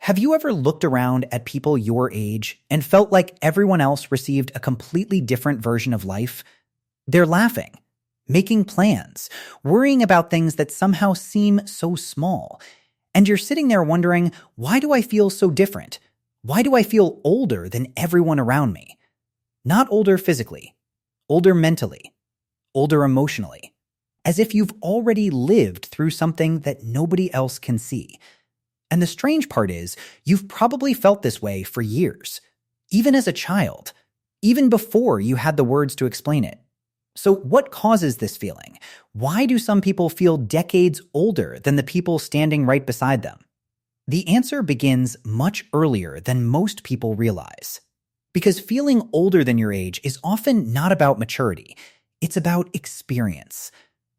Have you ever looked around at people your age and felt like everyone else received a completely different version of life? They're laughing, making plans, worrying about things that somehow seem so small. And you're sitting there wondering, why do I feel so different? Why do I feel older than everyone around me? Not older physically, older mentally, older emotionally, as if you've already lived through something that nobody else can see. And the strange part is, you've probably felt this way for years, even as a child, even before you had the words to explain it. So what causes this feeling? Why do some people feel decades older than the people standing right beside them? The answer begins much earlier than most people realize. Because feeling older than your age is often not about maturity, it's about experience.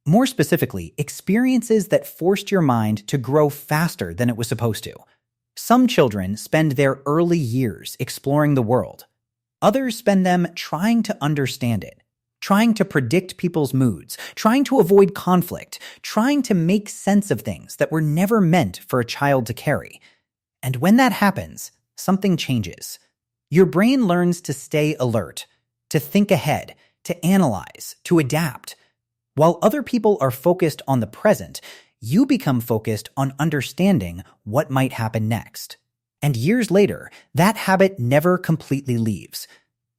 More specifically, experiences that forced your mind to grow faster than it was supposed to. Some children spend their early years exploring the world. Others spend them trying to understand it, trying to predict people's moods, trying to avoid conflict, trying to make sense of things that were never meant for a child to carry. And when that happens, something changes. Your brain learns to stay alert, to think ahead, to analyze, to adapt. While other people are focused on the present, you become focused on understanding what might happen next. And years later, that habit never completely leaves.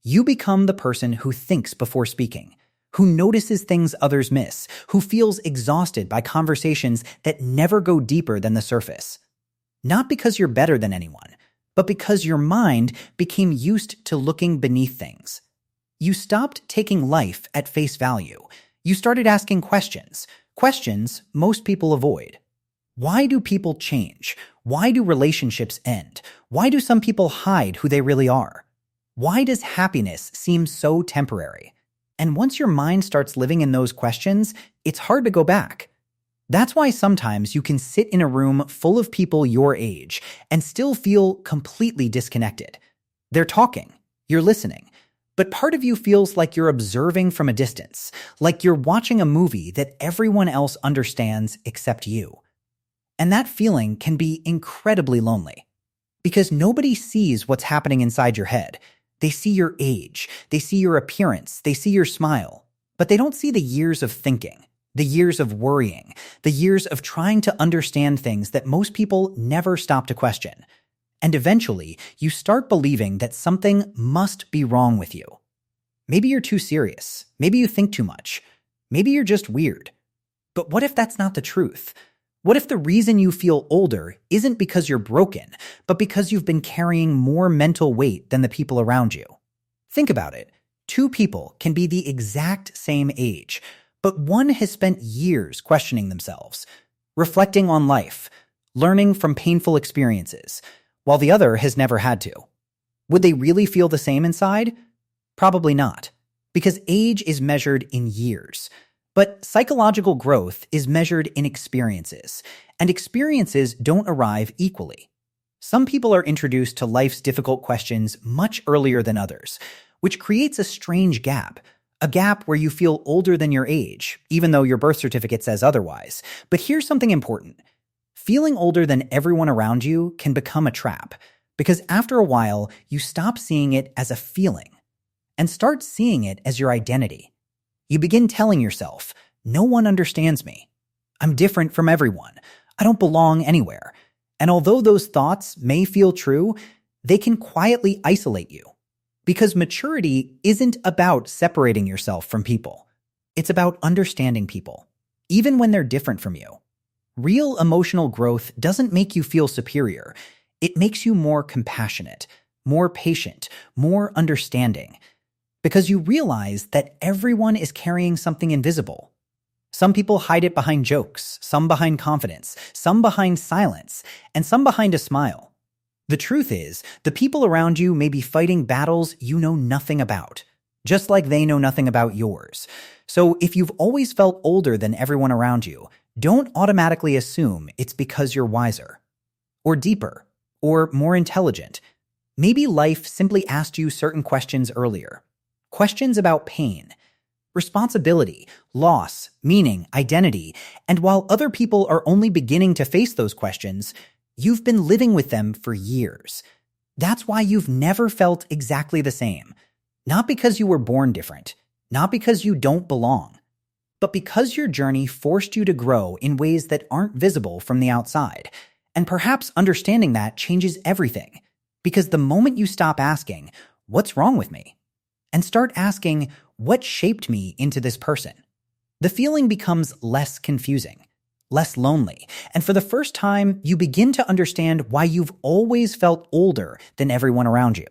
You become the person who thinks before speaking, who notices things others miss, who feels exhausted by conversations that never go deeper than the surface. Not because you're better than anyone, but because your mind became used to looking beneath things. You stopped taking life at face value. You started asking questions most people avoid. Why do people change? Why do relationships end? Why do some people hide who they really are? Why does happiness seem so temporary? And once your mind starts living in those questions, it's hard to go back. That's why sometimes you can sit in a room full of people your age and still feel completely disconnected. They're talking, you're listening, but part of you feels like you're observing from a distance, like you're watching a movie that everyone else understands except you. And that feeling can be incredibly lonely, because nobody sees what's happening inside your head. They see your age, they see your appearance, they see your smile, but they don't see the years of thinking, the years of worrying, the years of trying to understand things that most people never stop to question. And eventually, you start believing that something must be wrong with you. Maybe you're too serious. Maybe you think too much. Maybe you're just weird. But what if that's not the truth? What if the reason you feel older isn't because you're broken, but because you've been carrying more mental weight than the people around you? Think about it. Two people can be the exact same age, but one has spent years questioning themselves, reflecting on life, learning from painful experiences, while the other has never had to. Would they really feel the same inside? Probably not, because age is measured in years. But psychological growth is measured in experiences, and experiences don't arrive equally. Some people are introduced to life's difficult questions much earlier than others, which creates a strange gap, a gap where you feel older than your age, even though your birth certificate says otherwise. But here's something important. Feeling older than everyone around you can become a trap, because after a while, you stop seeing it as a feeling and start seeing it as your identity. You begin telling yourself, no one understands me. I'm different from everyone. I don't belong anywhere. And although those thoughts may feel true, they can quietly isolate you. Because maturity isn't about separating yourself from people. It's about understanding people, even when they're different from you. Real emotional growth doesn't make you feel superior. It makes you more compassionate, more patient, more understanding. Because you realize that everyone is carrying something invisible. Some people hide it behind jokes, some behind confidence, some behind silence, and some behind a smile. The truth is, the people around you may be fighting battles you know nothing about, just like they know nothing about yours. So if you've always felt older than everyone around you, don't automatically assume it's because you're wiser, or deeper, or more intelligent. Maybe life simply asked you certain questions earlier. Questions about pain, responsibility, loss, meaning, identity, and while other people are only beginning to face those questions, You've been living with them for years. That's why you've never felt exactly the same. Not because you were born different, not because you don't belong, but because your journey forced you to grow in ways that aren't visible from the outside. And perhaps understanding that changes everything. Because the moment you stop asking, "What's wrong with me?" and start asking, "What shaped me into this person?" the feeling becomes less confusing, less lonely, and for the first time, you begin to understand why you've always felt older than everyone around you.